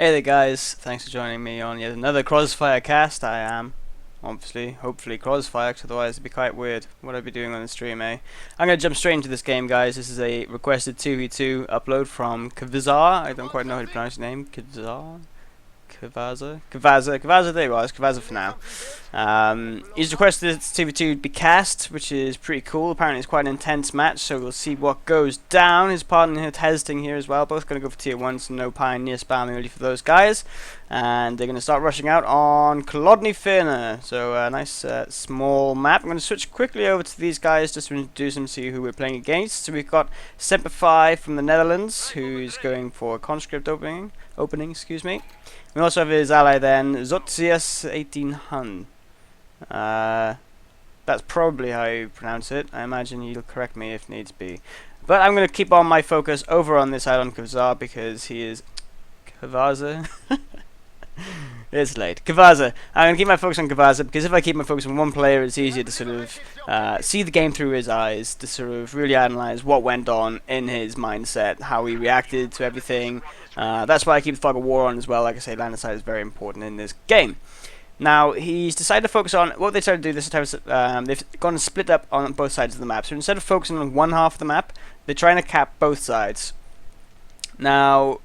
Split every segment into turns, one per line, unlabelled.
Hey there guys, thanks for joining me on yet another Krozzfyre Cast. I am, obviously, hopefully Krozzfyre, because otherwise it'd be quite weird what I'd be doing on the stream, eh? I'm going to jump straight into this game, guys. This is a requested 2v2 upload from Qvazar. I don't quite know how to pronounce his name. Qvazar, there you are, it's Qvazar for now. He's requested this 2v2 to be cast, which is pretty cool. Apparently it's quite an intense match, so we'll see what goes down. His partner here, Tezting here as well, both going to go for tier 1, so no pioneer spamming really for those guys. And they're going to start rushing out on Krozzfyre. So a nice small map. I'm going to switch quickly over to these guys just to introduce them, see who we're playing against. So we've got Semper FI from the Netherlands, who's going for a conscript opening, excuse me. We also have his ally then, Zotyesz18HUN. That's probably how you pronounce it. I imagine you'll correct me if needs be. But I'm going to keep on my focus over on this side on Qvazar because he is... Qvazar? It's late. Qvazar. I'm going to keep my focus on Qvazar because if I keep my focus on one player, it's easier to sort of see the game through his eyes, to sort of really analyze what went on in his mindset, how he reacted to everything. That's why I keep the fog of war on as well. Like I say, line of sight is very important in this game. Now, he's decided to focus on, what they tried to do this time, they've gone and split up on both sides of the map. So instead of focusing on one half of the map, they're trying to cap both sides. Now,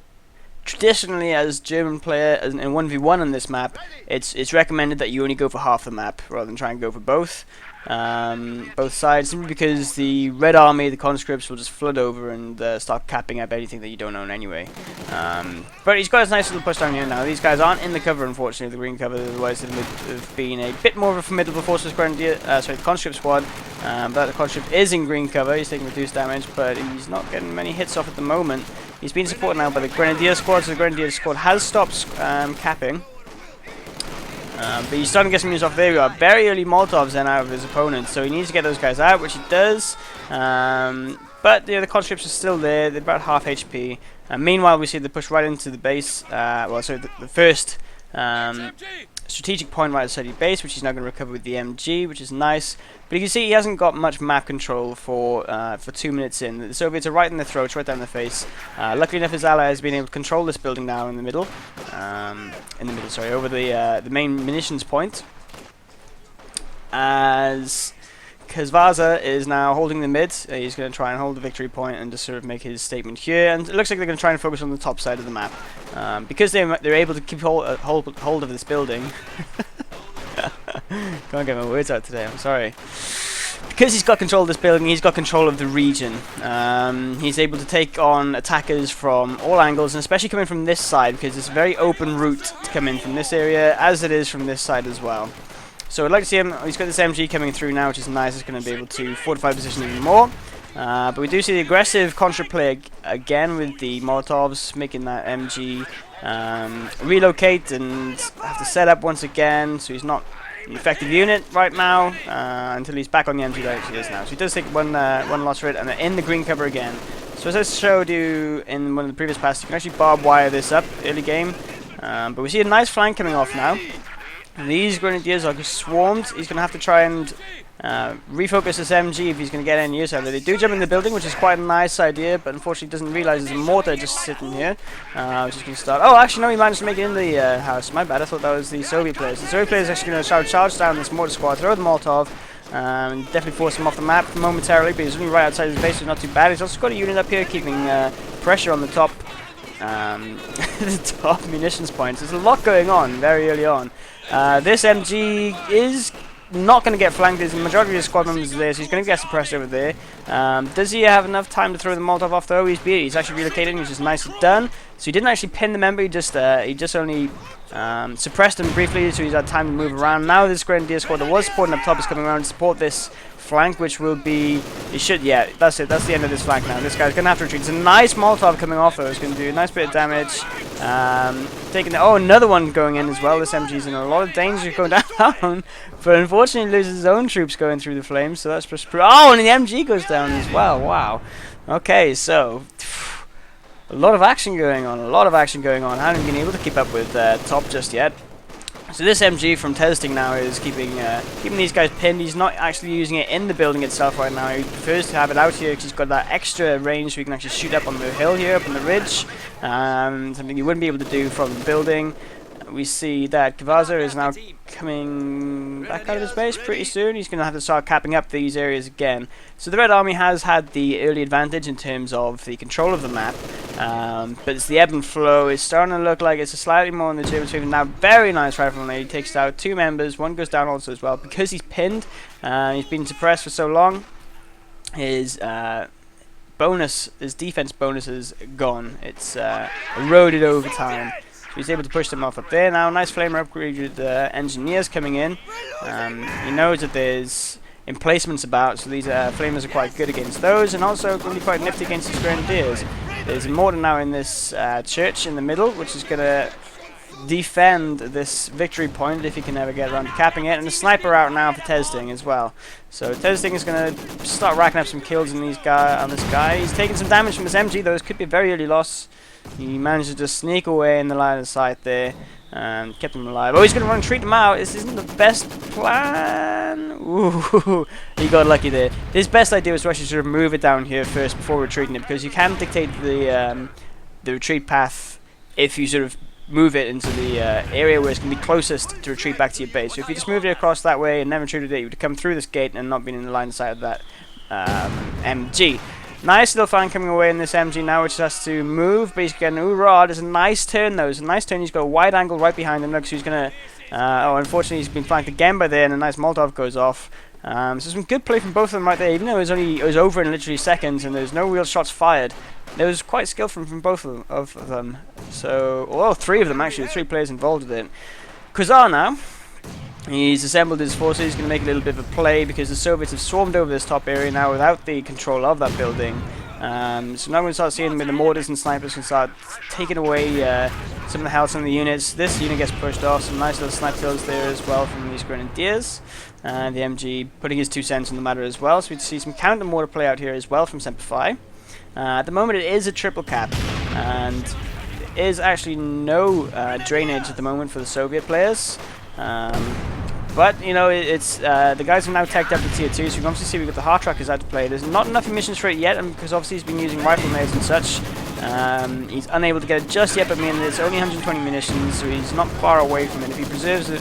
traditionally, as German player in 1v1 on this map, it's recommended that you only go for half the map rather than try and go for both sides, simply because the Red Army, the conscripts, will just flood over and start capping up anything that you don't own anyway. But he's got a nice little push down here now. These guys aren't in the cover, unfortunately, the green cover, otherwise it would have been a bit more of a formidable force for the conscript squad. But the conscript is in green cover, he's taking reduced damage, but he's not getting many hits off at the moment. He's being supported now by the Grenadier squad, so the Grenadier squad has stopped capping. But he's starting to get some news off. There we are. Very early Molotovs then out of his opponent, so he needs to get those guys out, which he does. But the conscripts are still there. They're about half HP. Meanwhile, we see the push right into the base. The first strategic point right outside the base, which he's now going to recover with the MG, which is nice. But you can see he hasn't got much map control for 2 minutes in. The Soviets are right in the throats, right down the face. Luckily enough, his ally has been able to control this building now in the middle. Over the main munitions point. As Qvazar is now holding the mid. He's going to try and hold the victory point and just sort of make his statement here. And it looks like they're going to try and focus on the top side of the map. Because they're able to keep hold of this building. Can't get my words out today, I'm sorry. Because he's got control of this building, he's got control of the region. He's able to take on attackers from all angles, and especially coming from this side, because it's a very open route to come in from this area, as it is from this side as well. So I'd like to see him. He's got this MG coming through now, which is nice. It's going to be able to fortify position even more. But we do see the aggressive conscript play again with the Molotovs, making that MG relocate and have to set up once again. So he's not an effective unit right now until he's back on the MG like he is now. So he does take one loss for it, and they're in the green cover again. So as I showed you in one of the previous passes, you can actually barbed wire this up early game. But we see a nice flank coming off now. And these Grenadiers are swarmed. He's going to have to try and refocus this MG if he's going to get any use out of it. They do jump in the building, which is quite a nice idea, but unfortunately doesn't realise there's a mortar just sitting here. Which is going to start... Oh, actually, no, he managed to make it in the house. My bad, I thought that was the Soviet players. The Soviet players are actually going to charge down this mortar squad, throw the Molotov, definitely force him off the map momentarily, but he's only right outside his base, so not too bad. He's also got a unit up here keeping pressure on the top. The top munitions points. There's a lot going on very early on. This MG is not going to get flanked. There's the majority of his squad members there, so he's going to get suppressed over there. Does he have enough time to throw the Molotov off though? He's actually relocating, which is nicely done. So he didn't actually pin the member, he just only suppressed him briefly, so he's had time to move around. Now this Grenadier squad that was supporting up top is coming around to support this flank, which will be... that's it, that's the end of this flank now. This guy's going to have to retreat. It's a nice Molotov coming off though, it's going to do a nice bit of damage. Another one going in as well. This MG's in a lot of danger going down, but unfortunately loses his own troops going through the flames, so that's just... Oh, and the MG goes down as well, wow. Okay, so... a lot of action going on, I haven't been able to keep up with top just yet. So this MG from Tezting now is keeping these guys pinned. He's not actually using it in the building itself right now. He prefers to have it out here because he's got that extra range so he can actually shoot up on the hill here, up on the ridge. Something you wouldn't be able to do from the building. We see that Qvazar is now coming back out of his base pretty soon. He's going to have to start capping up these areas again. So the Red Army has had the early advantage in terms of the control of the map, but it's the ebb and flow. It's starting to look like it's a slightly more in the difference between now. Very nice rifle there. He takes out 2 members. One goes down also as well because he's pinned. He's been suppressed for so long. His defense bonus is gone. It's eroded over time. He's able to push them off up there now. Nice flamer upgrade with engineers coming in. He knows that there's emplacements about, so these flamers are quite good against those, and also going to be quite nifty against his grenadiers. There's a mortar now in this church in the middle, which is going to defend this victory point if he can ever get around to capping it, and the sniper out now for Tezting as well. So Tezting is going to start racking up some kills on this guy. He's taking some damage from his MG, though. This could be a very early loss. He managed to just sneak away in the line of sight there and kept him alive. Oh, he's going to run and treat him out. This isn't the best plan. Ooh, he got lucky there. His best idea was to actually sort of move it down here first before retreating it, because you can dictate the retreat path if you sort of move it into the area where it's going to be closest to retreat back to your base. So if you just moved it across that way and then retreated it, you would have come through this gate and not been in the line of sight of that MG. Nice little find coming away in this MG now, which has to move, but he's getting hoorah. There's a nice turn though. It's a nice turn. He's got a wide angle right behind him. Looks, he's gonna. Oh, unfortunately, he's been flanked again by there, and a nice Molotov goes off. So some good play from both of them right there. Even though it was over in literally seconds, and there's no real shots fired. There was quite skill from both of them. So, well, 3 of them actually. 3 players involved with it. Qvazar now. He's assembled his forces. He's going to make a little bit of a play because the Soviets have swarmed over this top area now without the control of that building. So now we're going to start seeing them with the mortars and snipers can start taking away some of the health from the units. This unit gets pushed off. Some nice little snipe kills there as well from these grenadiers. The MG putting his 2 cents in the matter as well. So we see some counter mortar play out here as well from Semper FI. At the moment it is a triple cap, and there is actually no drainage at the moment for the Soviet players. But, you know, it's the guys have now tagged up to tier 2, so you can obviously see we've got the hard trackers out to play. There's not enough emissions for it yet, and because obviously he's been using rifle nades and such, he's unable to get it just yet, but I mean, there's only 120 munitions, so he's not far away from it. If he preserves it,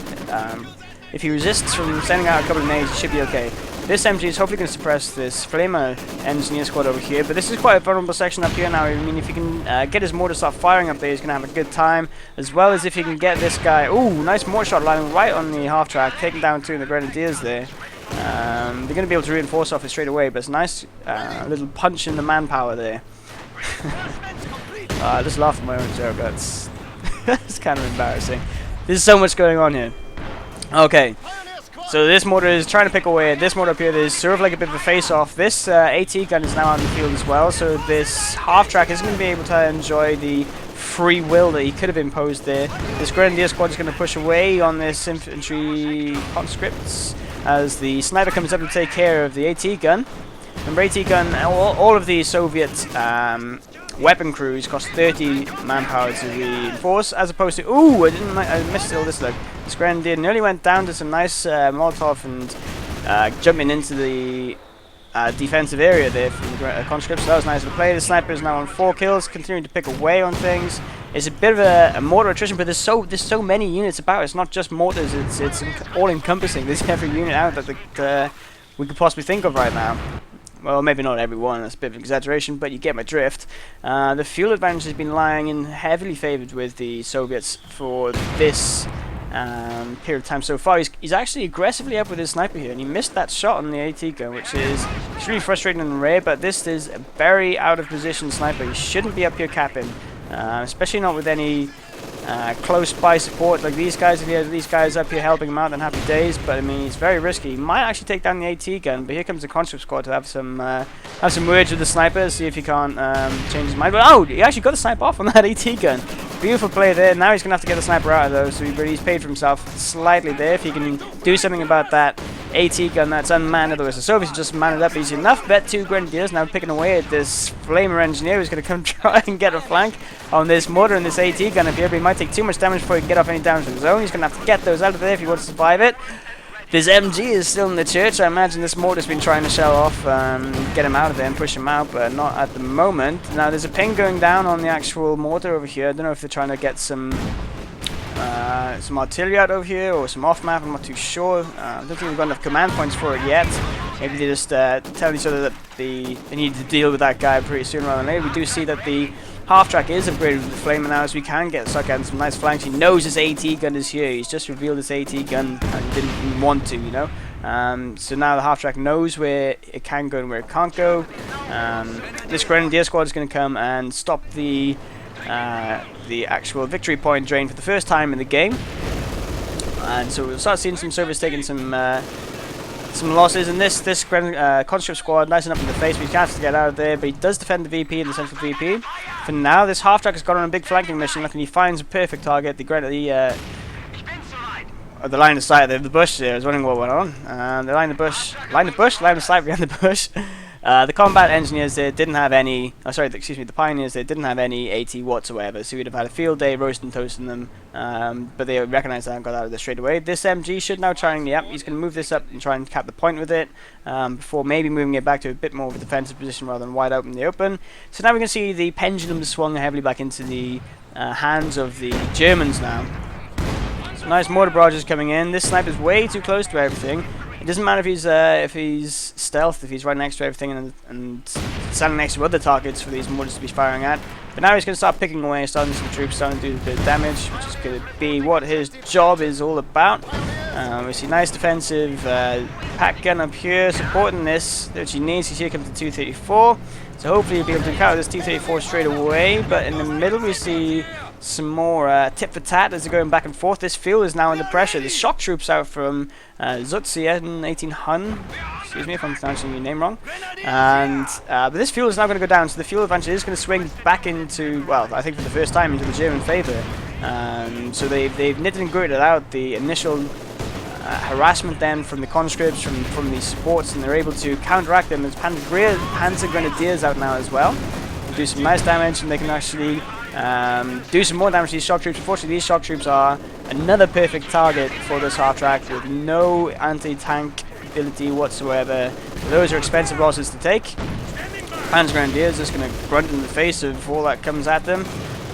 if he resists from sending out a couple of nades, he should be okay. This MG is hopefully going to suppress this flamer engineer squad over here, but this is quite a vulnerable section up here now. I mean, if he can get his mortar to start firing up there, he's going to have a good time, as well as if he can get this guy. Ooh, nice mortar shot landing right on the half track, taking down 2 of the grenadiers there. They're going to be able to reinforce off it straight away, but it's a nice little punch in the manpower there. I just laughed at my own joke. That's kind of embarrassing. There's so much going on here. Okay. So this mortar is trying to pick away at this mortar up here. There's sort of like a bit of a face-off. This AT gun is now on the field as well, so this half-track isn't going to be able to enjoy the free will that he could have imposed there. This Grenadier squad is going to push away on this infantry conscripts as the sniper comes up to take care of the AT gun. Remember, AT gun, all of the Soviet weapon crews cost 30 manpower to reinforce, as opposed to, ooh, I missed all this look. This Grenadier nearly went down to some nice Molotov and jumping into the defensive area there from the conscripts. So that was nice to play. The sniper is now on 4 kills, continuing to pick away on things. It's a bit of a mortar attrition, but there's so many units about. It's not just mortars, it's all encompassing. There's every unit out that we could possibly think of right now. Well, maybe not every one, that's a bit of an exaggeration, but you get my drift. The fuel advantage has been lying in heavily favoured with the Soviets for this period of time so far. He's actually aggressively up with his sniper here, and he missed that shot on the AT gun, which is really frustrating and rare, but this is a very out of position sniper. He shouldn't be up here capping, especially not with any close by support like these guys. If he has these guys up here helping him out, then happy days, but I mean, he's very risky. He might actually take down the AT gun, but here comes the conscript squad to have some words with the sniper, see if he can't change his mind. But oh, he actually got the sniper off on that AT gun. Beautiful play there. Now he's going to have to get the sniper out of those, so he's paid for himself slightly there. If he can do something about that AT gun that's unmanned. Otherwise, the Soviets just manned it up easy enough. Bet 2 Grenadiers now picking away at this Flamer Engineer who's going to come try and get a flank on this mortar and this AT gun up here. But he might take too much damage before he can get off any damage from his own. He's going to have to get those out of there if he wants to survive it. This MG is still in the church. I imagine this mortar's been trying to shell off, get him out of there and push him out, but not at the moment. Now there's a ping going down on the actual mortar over here. I don't know if they're trying to get some artillery out over here or some off map. I'm not too sure. I don't think we've got enough command points for it yet. Maybe they just tell each other that they need to deal with that guy pretty soon rather than later. We do see that the half-track is upgraded with the Flamer now, so we can start getting some nice flanks. He knows his AT gun is here. He's just revealed his AT gun and didn't want to, you know. So now the half-track knows where it can go and where it can't go. This Grenadier squad is going to come and stop the actual victory point drain for the first time in the game. And so we'll start seeing some Soviets taking some losses, and this conscript squad nice enough in the face, but he can't get out of there, but he does defend the VP and the central VP. For now, this half-track has gone on a big flanking mission. Look, and he finds a perfect target. The line of sight, the bush there. I was wondering what went on. The line of sight behind the bush. The combat engineers there didn't have any, the pioneers there didn't have any AT whatsoever, so we'd have had a field day roasting toasting them, but they recognized that and got out of there straight away. This MG should now try and, he's going to move this up and try and cap the point with it, before maybe moving it back to a bit more of a defensive position rather than wide out in the open. So now we can see the pendulum swung heavily back into the hands of the Germans now. Some nice mortar barrages coming in. This sniper's way too close to everything. It doesn't matter if he's stealth, if he's right next to everything and standing next to other targets for these mortars to be firing at. But now he's going to start picking away, starting some troops, starting to do a bit of damage, which is going to be what his job is all about. We see nice defensive pack gun up here supporting this, which he needs. Here comes the 234, so hopefully he'll be able to counter this 234 straight away. But in the middle we see some more tit for tat as they're going back and forth. This field is now under pressure. The shock troops out from Zotyesz18HUN. Excuse me if I'm pronouncing your name wrong. And but this field is now going to go down, so the field advantage is going to swing back into, well, I think for the first time, into the German favour. So they've knitted and gritted out the initial harassment then from the conscripts, from the supports, and they're able to counteract them. There's Panzer Grenadiers out now as well. They do some nice damage, and they can actually do some more damage to these shock troops. Unfortunately, these shock troops are another perfect target for this half-track with no anti-tank ability whatsoever. So those are expensive losses to take. Panzer Grenadiers just going to grunt in the face of all that comes at them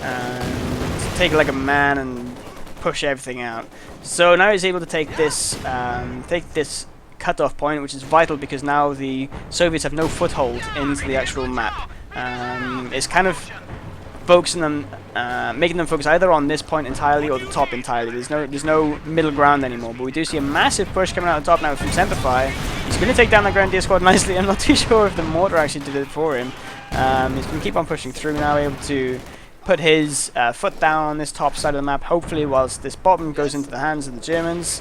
and take it like a man and push everything out. So now he's able to take this cut-off point, which is vital because now the Soviets have no foothold into the actual map. It's kind of focusing them, making them focus either on this point entirely or the top entirely. There's no middle ground anymore. But we do see a massive push coming out the top now from Semper FI. He's going to take down the Grenadier squad nicely. I'm not too sure if the mortar actually did it for him. He's going to keep on pushing through now, able to put his foot down on this top side of the map, hopefully, whilst this bottom goes into the hands of the Germans.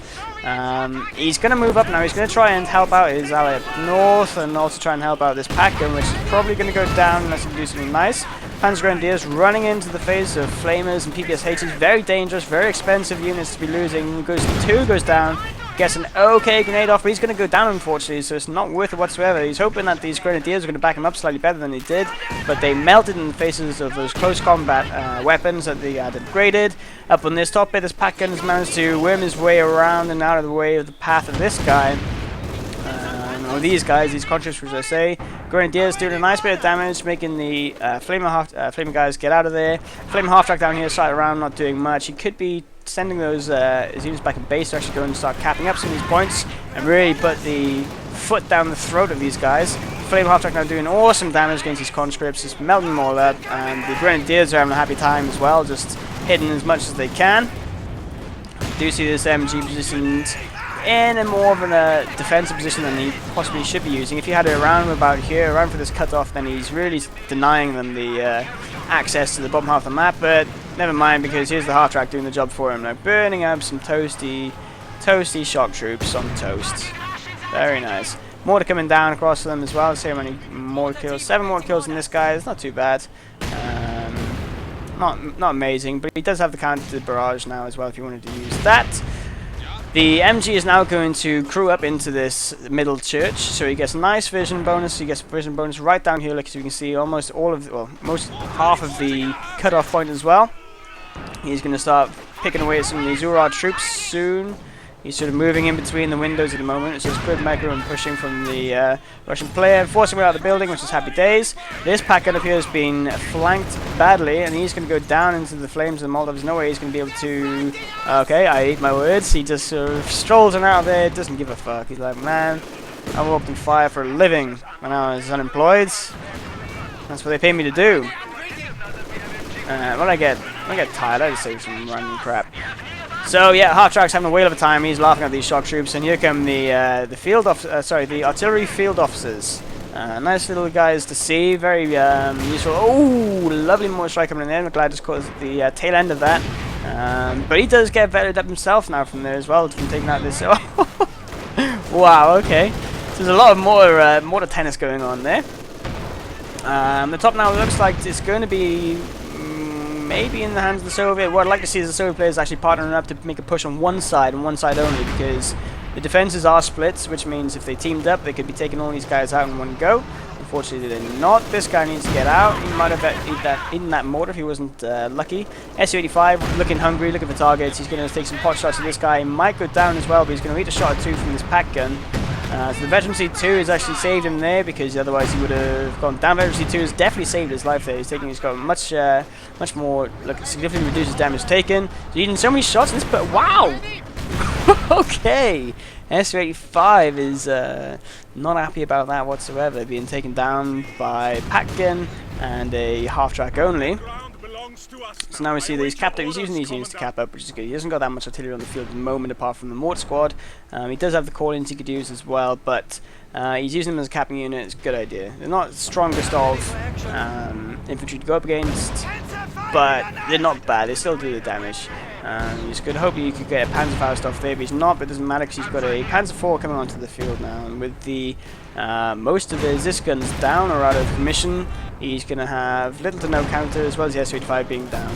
He's going to move up now. He's going to try and help out his ally up north and also try and help out this pack gun, which is probably going to go down unless he do something nice. Panzer Grenadiers running into the face of Flamers and PPSHs. Very dangerous, very expensive units to be losing. Two goes down. Gets an okay grenade off, but he's going to go down, unfortunately, so it's not worth it whatsoever. He's hoping that these Grenadiers are going to back him up slightly better than they did, but they melted in the faces of those close combat weapons that they had upgraded. Up on this top bit, this pack gun has managed to worm his way around and out of the way of the path of this guy. Or these guys, these conscripts, which I say. Grenadiers doing a nice bit of damage, making the Flamer guys get out of there. Flamer half-track down here, side around, not doing much. He could be sending those his units back in base to actually go and start capping up some of these points and really put the foot down the throat of these guys. Flame half-track now doing awesome damage against these conscripts, just melting them all up, and the Grenadiers are having a happy time as well, just hitting as much as they can. Do see this MG positioned in a more of a defensive position than he possibly should be using. If he had it around about here, around for this cutoff, then he's really denying them the access to the bottom half of the map, but never mind, because here's the half-track doing the job for him now, burning up some toasty shock troops on toast. Very nice. Mortar coming down across them as well. Let's see how many more kills. 7 more kills in this guy. It's not too bad. Not amazing, but he does have the counter to the barrage now as well if you wanted to use that. The MG is now going to crew up into this middle church, so he gets a nice vision bonus. He gets a vision bonus right down here, like so you can see almost all of, well, most half of the cutoff point as well. He's going to start picking away at some of these Urad troops soon. He's sort of moving in between the windows at the moment. It's just good mega and pushing from the Russian player, forcing him out of the building, which is happy days. This pack gun up here has been flanked badly, and he's going to go down into the flames of the Molotov. There's no way he's going to be able to... Okay, I eat my words. He just sort of strolls on out of there, doesn't give a fuck. He's like, man, I walked in fire for a living when I was unemployed. That's what they pay me to do. When I get tired, I just say some random crap. So yeah, Half-Track's having a whale of a time. He's laughing at these shock troops, and here come the the artillery field officers. Nice little guys to see, very useful. Oh, lovely more strike coming in there. I'm glad just caught the tail end of that. But he does get vetted up himself now from there as well, from taking out this. Wow, okay. So there's a lot of mortar tennis going on there. The top now looks like it's going to be maybe in the hands of the Soviet. What I'd like to see is the Soviet players actually partnering up to make a push on one side and one side only, because the defenses are split, which means if they teamed up, they could be taking all these guys out in one go. Unfortunately, they're not. This guy needs to get out. He might have eaten that mortar if he wasn't lucky. Su-85 looking hungry, looking for targets. He's going to take some pot shots at this guy. He might go down as well, but he's going to eat a shot or two from this pack gun. So the Veteran C2 has actually saved him there, because otherwise he would have gone down. Veteran C2 has definitely saved his life there. He's got much more, significantly reduced his damage taken. So eating so many shots in this, but wow! Okay! Su-85 is not happy about that whatsoever, being taken down by pack gun and a half-track only. So now we see that he's capped up. He's using these units to cap up, which is good. He hasn't got that much artillery on the field at the moment, apart from the mortar squad. He does have the call-ins he could use as well, but he's using them as a capping unit. It's a good idea. They're not the strongest of infantry to go up against, but they're not bad. They still do the damage. He's good. Hopefully you could get a Panzerfaust off there, but he's not. But it doesn't matter, because he's got a Panzer IV coming onto the field now, and with the most of his Zis guns down or out of commission, he's going to have little to no counter, as well as the Su-85 being down.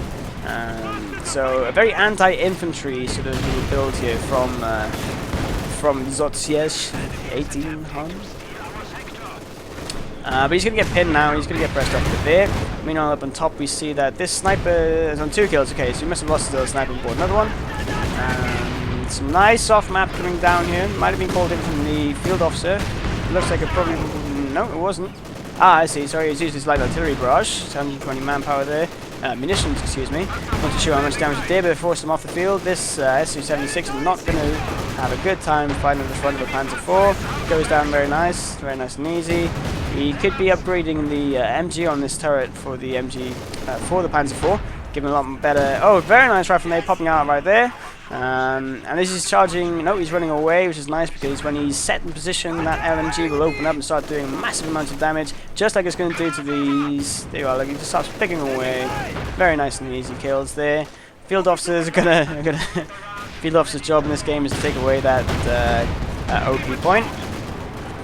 So a very anti-infantry sort of little build here from Zotyesz18HUN. But he's going to get pinned now, he's going to get pressed off to there. Meanwhile, up on top we see that this sniper is on 2 kills. Okay, so he must have lost his little sniper and bought another one. Some nice soft map coming down here. Might have been called in from the field officer. Looks like it probably... No, it wasn't. Ah, I see. Sorry, he's used his light artillery barrage. 120 manpower there. Munitions, excuse me. Not too sure how much damage it did, but it forced him off the field. This Su-76 is not going to have a good time fighting at the front of a Panzer IV. Goes down very nice and easy. He could be upgrading the MG on this turret for the MG for the Panzer IV. Give him a lot better. Oh, very nice right from there, popping out right there. And as he's charging, no, he's running away, which is nice, because when he's set in position, that LMG will open up and start doing massive amounts of damage, just like it's going to do to these. There you are, like he just starts picking away. Very nice and easy kills there. Field officers are gonna field officer's job in this game is to take away that OP point.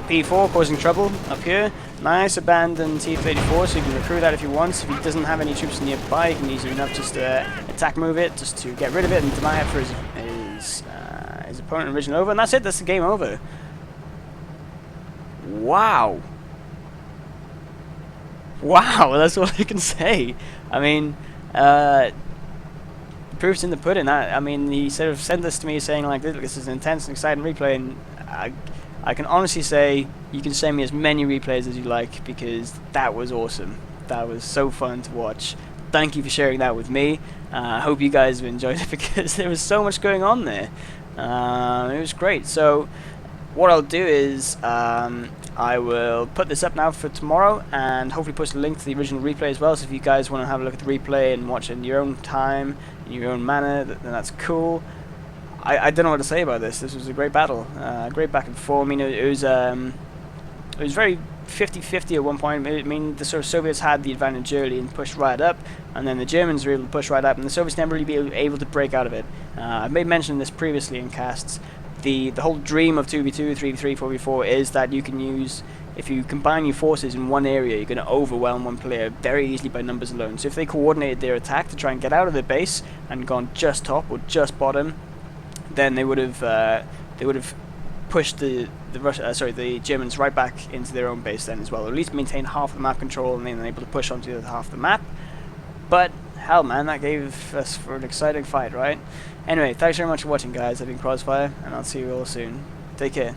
P4 causing trouble up here. Nice abandoned T-34, so you can recruit that if you want. If he doesn't have any troops nearby, he can easily enough just attack move it, just to get rid of it and deny it for his opponent and original over. And that's it, that's the game over. Wow. Wow, that's all I can say. I mean, proof's in the pudding. I mean, he sort of sent this to me saying like, this is an intense and exciting replay, and I can honestly say you can send me as many replays as you like, because that was awesome. That was so fun to watch. Thank you for sharing that with me. I hope you guys have enjoyed it, because there was so much going on there. It was great. So what I'll do is I will put this up now for tomorrow, and hopefully post a link to the original replay as well. So if you guys want to have a look at the replay and watch it in your own time, in your own manner, then that's cool. I don't know what to say about this. This was a great battle, great back and forth. I mean, it was very 50-50 at one point. I mean, the sort of Soviets had the advantage early and pushed right up, and then the Germans were able to push right up, and the Soviets never really be able to break out of it. I've made mention of this previously in casts. The whole dream of 2v2, 3v3, 4v4 is that you can use, if you combine your forces in one area, you're going to overwhelm one player very easily by numbers alone. So if they coordinated their attack to try and get out of their base and gone just top or just bottom, then they would have pushed the Germans right back into their own base then as well, or at least maintain half the map control and then able to push onto the other half of the map. But hell, man, that gave us for an exciting fight, right? Anyway, thanks very much for watching, guys. I've been Krozzfyre, and I'll see you all soon. Take care.